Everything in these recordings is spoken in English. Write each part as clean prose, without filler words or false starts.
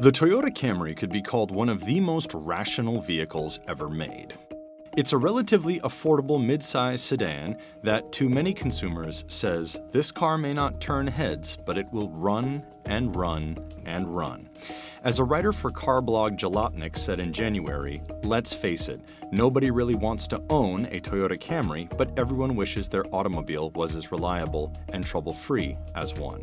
The Toyota Camry could be called one of the most rational vehicles ever made. It's a relatively affordable mid-size sedan that, to many consumers, says this car may not turn heads, but it will run and run and run. As a writer for car blog Jalopnik said in January, let's face it, nobody really wants to own a Toyota Camry, but everyone wishes their automobile was as reliable and trouble-free as one.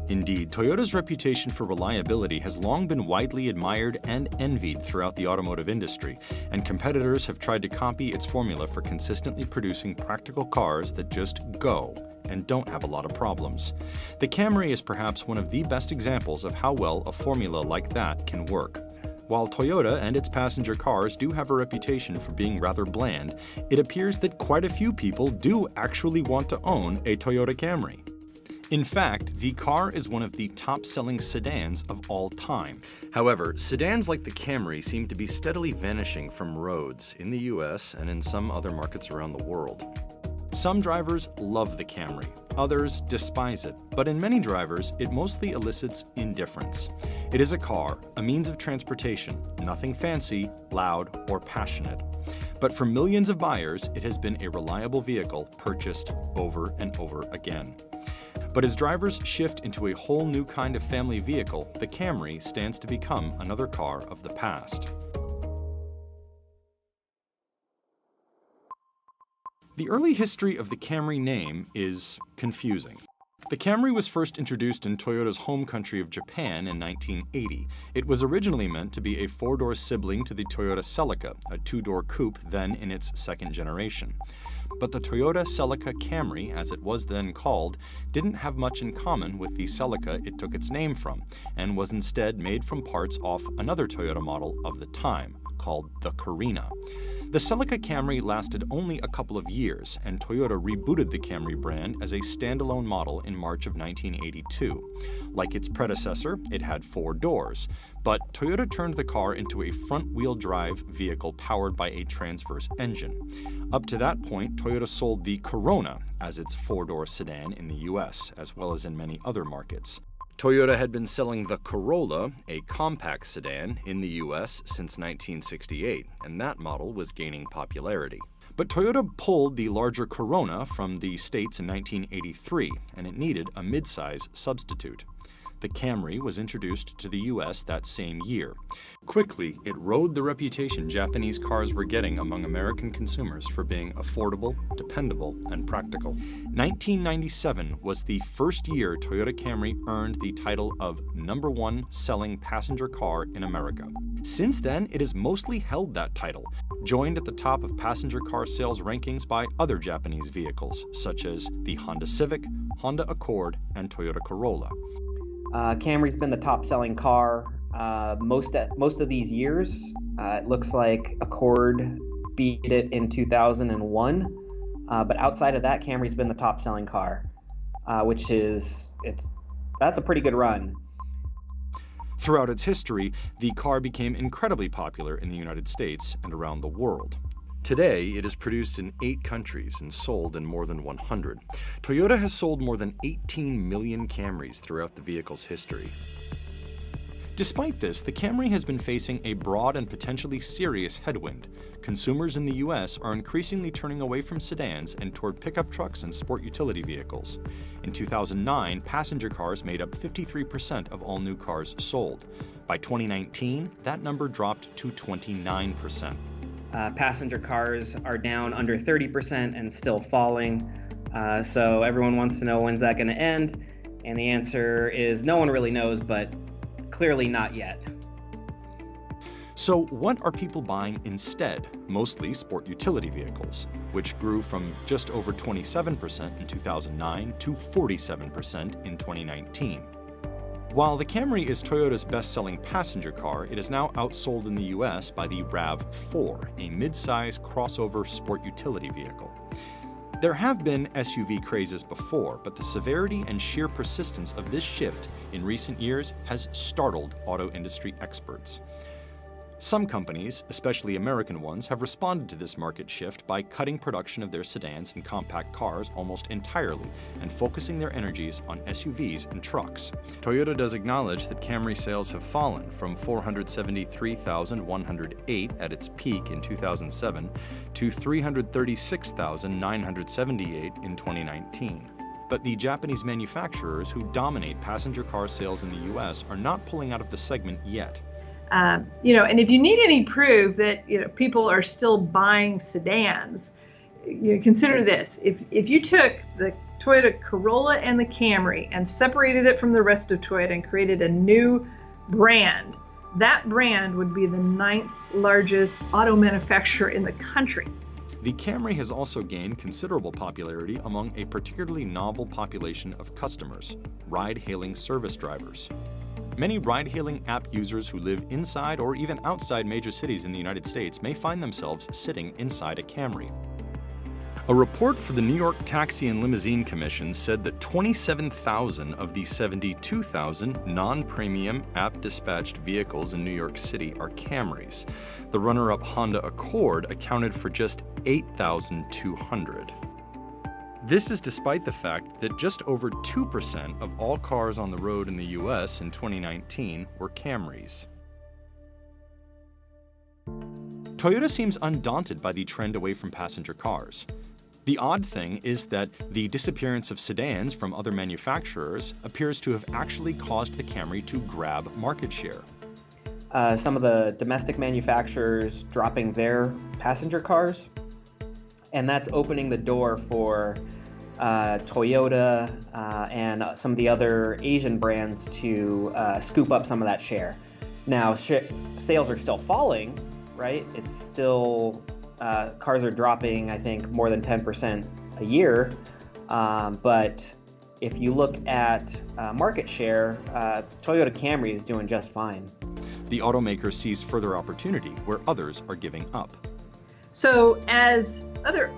Indeed, Toyota's reputation for reliability has long been widely admired and envied throughout the automotive industry, and competitors have tried to copy its formula for consistently producing practical cars that just go and don't have a lot of problems. The Camry is perhaps one of the best examples of how well a formula like that can work. While Toyota and its passenger cars do have a reputation for being rather bland, it appears that quite a few people do actually want to own a Toyota Camry. In fact, the car is one of the top-selling sedans of all time. However, sedans like the Camry seem to be steadily vanishing from roads in the US and in some other markets around the world. Some drivers love the Camry, others despise it, but in many drivers, it mostly elicits indifference. It is a car, a means of transportation, nothing fancy, loud, or passionate. But for millions of buyers, it has been a reliable vehicle purchased over and over again. But as drivers shift into a whole new kind of family vehicle, the Camry stands to become another car of the past. The early history of the Camry name is confusing. The Camry was first introduced in Toyota's home country of Japan in 1980. It was originally meant to be a four-door sibling to the Toyota Celica, a two-door coupe then in its second generation. But the Toyota Celica Camry, as it was then called, didn't have much in common with the Celica it took its name from, and was instead made from parts off another Toyota model of the time, called the Carina. The Celica Camry lasted only a couple of years, and Toyota rebooted the Camry brand as a standalone model in March of 1982. Like its predecessor, it had 4 doors, but Toyota turned the car into a front-wheel drive vehicle powered by a transverse engine. Up to that point, Toyota sold the Corona as its 4-door sedan in the US, as well as in many other markets. Toyota had been selling the Corolla, a compact sedan, in the US since 1968, and that model was gaining popularity. But Toyota pulled the larger Corona from the States in 1983, and it needed a midsize substitute. The Camry was introduced to the US that same year. Quickly, it rode the reputation Japanese cars were getting among American consumers for being affordable, dependable, and practical. 1997 was the first year Toyota Camry earned the title of #1 selling passenger car in America. Since then, it has mostly held that title, joined at the top of passenger car sales rankings by other Japanese vehicles, such as the Honda Civic, Honda Accord, and Toyota Corolla. Camry's been the top-selling car most of these years. It looks like Accord beat it in 2001, but outside of that, Camry's been the top-selling car, that's a pretty good run. Throughout its history, the car became incredibly popular in the United States and around the world. Today, it is produced in 8 countries and sold in more than 100. Toyota has sold more than 18 million Camrys throughout the vehicle's history. Despite this, the Camry has been facing a broad and potentially serious headwind. Consumers in the US are increasingly turning away from sedans and toward pickup trucks and sport utility vehicles. In 2009, passenger cars made up 53% of all new cars sold. By 2019, that number dropped to 29%. Passenger cars are down under 30% and still falling. So everyone wants to know, when's that going to end? And the answer is no one really knows, but clearly not yet. So what are people buying instead? Mostly sport utility vehicles, which grew from just over 27% in 2009 to 47% in 2019. While the Camry is Toyota's best-selling passenger car, it is now outsold in the US by the RAV4, a mid-size crossover sport utility vehicle. There have been SUV crazes before, but the severity and sheer persistence of this shift in recent years has startled auto industry experts. Some companies, especially American ones, have responded to this market shift by cutting production of their sedans and compact cars almost entirely and focusing their energies on SUVs and trucks. Toyota does acknowledge that Camry sales have fallen from 473,108 at its peak in 2007 to 336,978 in 2019. But the Japanese manufacturers who dominate passenger car sales in the US are not pulling out of the segment yet. And if you need any proof that people are still buying sedans, consider this: if you took the Toyota Corolla and the Camry and separated it from the rest of Toyota and created a new brand, that brand would be the 9th largest auto manufacturer in the country. The Camry has also gained considerable popularity among a particularly novel population of customers: ride-hailing service drivers. Many ride-hailing app users who live inside or even outside major cities in the United States may find themselves sitting inside a Camry. A report for the New York Taxi and Limousine Commission said that 27,000 of the 72,000 non-premium app-dispatched vehicles in New York City are Camrys. The runner-up Honda Accord accounted for just 8,200. This is despite the fact that just over 2% of all cars on the road in the US in 2019 were Camrys. Toyota seems undaunted by the trend away from passenger cars. The odd thing is that the disappearance of sedans from other manufacturers appears to have actually caused the Camry to grab market share. Some of the domestic manufacturers dropping their passenger cars, and that's opening the door for Toyota and some of the other Asian brands to scoop up some of that share. Now, sales are still falling, right? It's still, cars are dropping, I think, more than 10% a year. But if you look at market share, Toyota Camry is doing just fine. The automaker sees further opportunity where others are giving up. So as other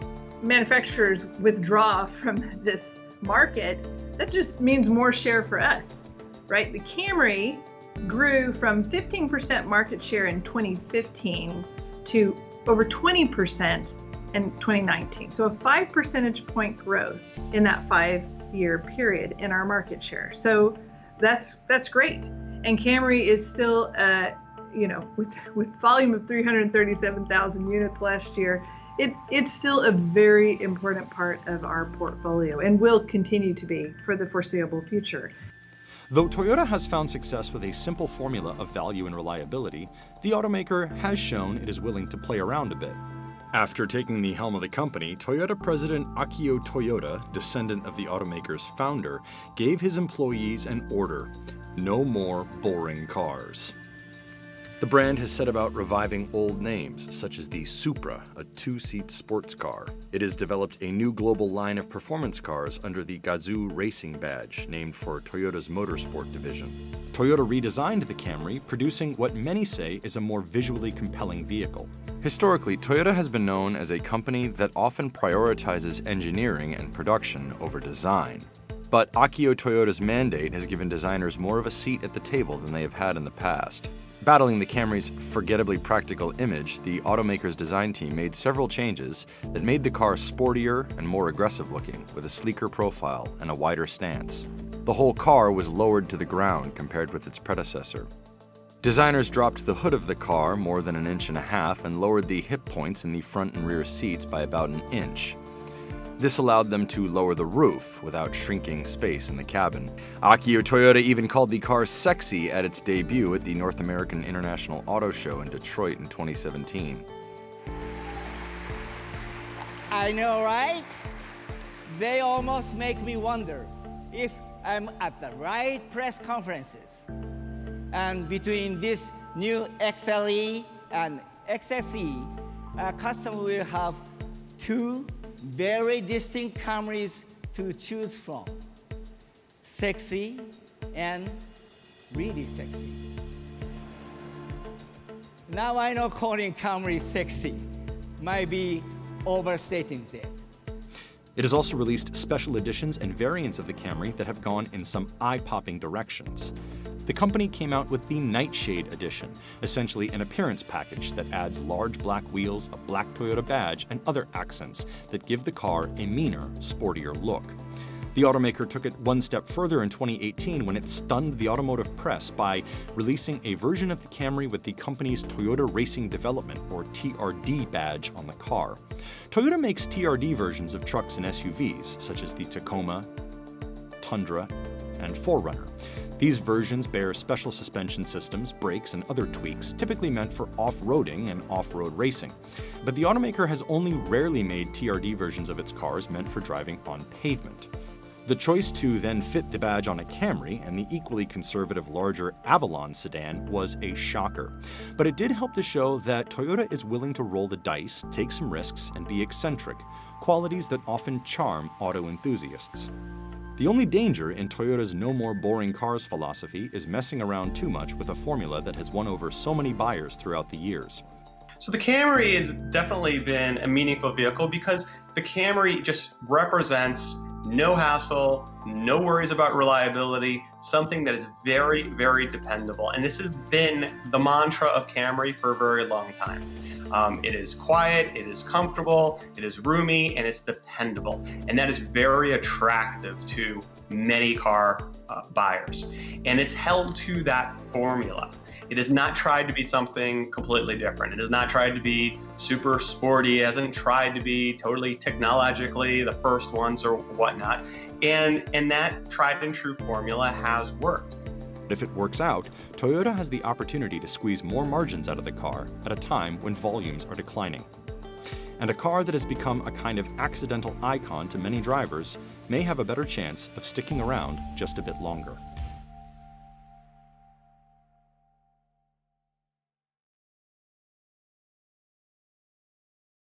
manufacturers withdraw from this market, that just means more share for us, right? The Camry grew from 15% market share in 2015 to over 20% in 2019. So a 5 percentage point growth in that 5-year period in our market share. So that's great. And Camry is still, with volume of 337,000 units last year, it's still a very important part of our portfolio and will continue to be for the foreseeable future. Though Toyota has found success with a simple formula of value and reliability, the automaker has shown it is willing to play around a bit. After taking the helm of the company, Toyota President Akio Toyoda, descendant of the automaker's founder, gave his employees an order: no more boring cars. The brand has set about reviving old names, such as the Supra, a 2-seat sports car. It has developed a new global line of performance cars under the Gazoo Racing badge, named for Toyota's motorsport division. Toyota redesigned the Camry, producing what many say is a more visually compelling vehicle. Historically, Toyota has been known as a company that often prioritizes engineering and production over design. But Akio Toyoda's mandate has given designers more of a seat at the table than they have had in the past. Battling the Camry's forgettably practical image, the automaker's design team made several changes that made the car sportier and more aggressive looking, with a sleeker profile and a wider stance. The whole car was lowered to the ground compared with its predecessor. Designers dropped the hood of the car more than 1.5 inches and lowered the hip points in the front and rear seats by about 1 inch. This allowed them to lower the roof without shrinking space in the cabin. Akio Toyoda even called the car sexy at its debut at the North American International Auto Show in Detroit in 2017. I know, right? They almost make me wonder if I'm at the right press conferences. And between this new XLE and XSE, a customer will have 2 very distinct Camrys to choose from: sexy and really sexy. Now I know calling Camry sexy might be overstating that. It has also released special editions and variants of the Camry that have gone in some eye-popping directions. the company came out with the Nightshade Edition, essentially an appearance package that adds large black wheels, a black Toyota badge, and other accents that give the car a meaner, sportier look. The automaker took it one step further in 2018 when it stunned the automotive press by releasing a version of the Camry with the company's Toyota Racing Development, or TRD, badge on the car. Toyota makes TRD versions of trucks and SUVs, such as the Tacoma, Tundra, and 4Runner. These versions bear special suspension systems, brakes, and other tweaks typically meant for off-roading and off-road racing. But the automaker has only rarely made TRD versions of its cars meant for driving on pavement. The choice to then fit the badge on a Camry and the equally conservative larger Avalon sedan was a shocker. But it did help to show that Toyota is willing to roll the dice, take some risks, and be eccentric, qualities that often charm auto enthusiasts. The only danger in Toyota's no more boring cars philosophy is messing around too much with a formula that has won over so many buyers throughout the years. So the Camry has definitely been a meaningful vehicle because the Camry just represents no hassle, no worries about reliability, something that is very, very dependable. And this has been the mantra of Camry for a very long time. It is quiet, it is comfortable, it is roomy, and it's dependable. And that is very attractive to many car buyers. And it's held to that formula. It has not tried to be something completely different. It has not tried to be super sporty. It hasn't tried to be totally technologically the first ones or whatnot. And that tried and true formula has worked. If it works out, Toyota has the opportunity to squeeze more margins out of the car at a time when volumes are declining. And a car that has become a kind of accidental icon to many drivers may have a better chance of sticking around just a bit longer.